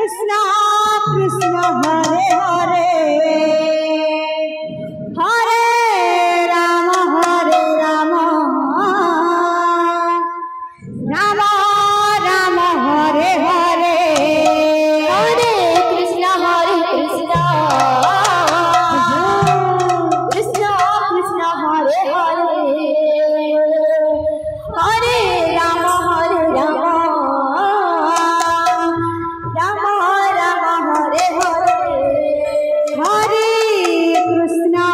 Krishna Krishna Hare Hare Hare Rama Rama Rama Hare Hare Hare Krishna Krishna Krishna Hare Hare Hare Rama Rama Rama Hare Hare Hare Krishna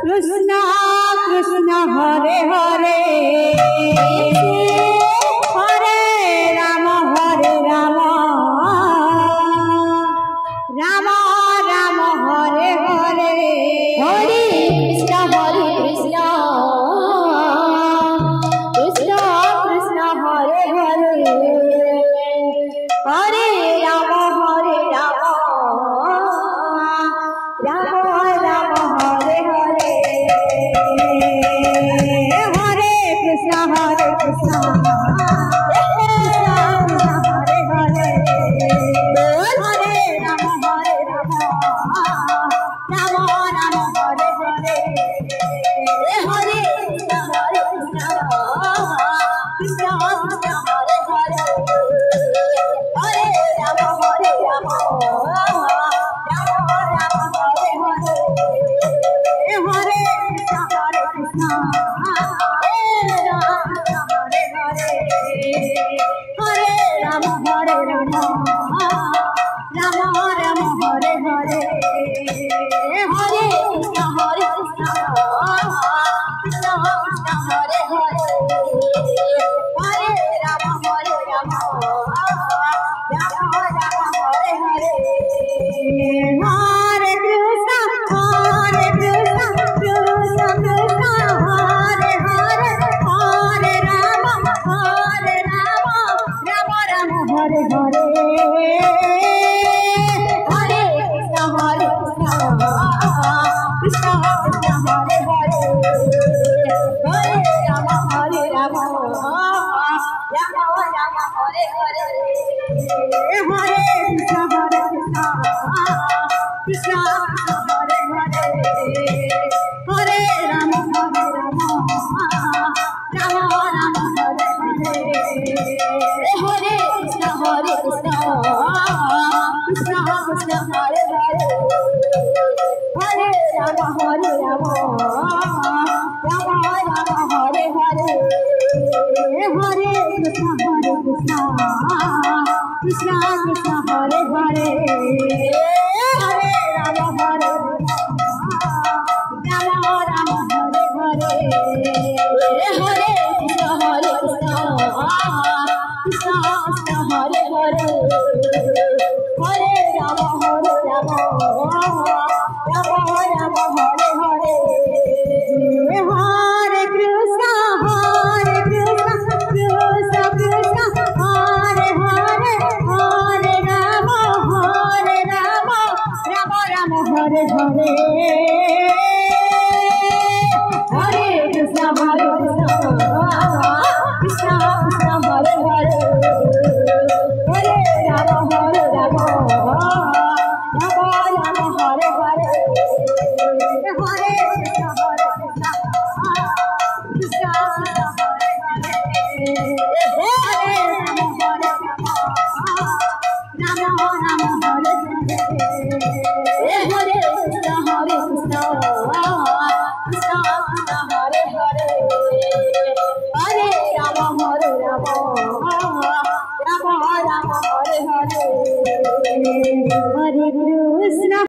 Krishna Krishna Hare Hare Hare Rama Rama Rama Hare Hare Hare Krishna Krishna Krishna Hare Hare Hare Rama Rama Hare Hare Hare Krishna Krishna Hare Krishna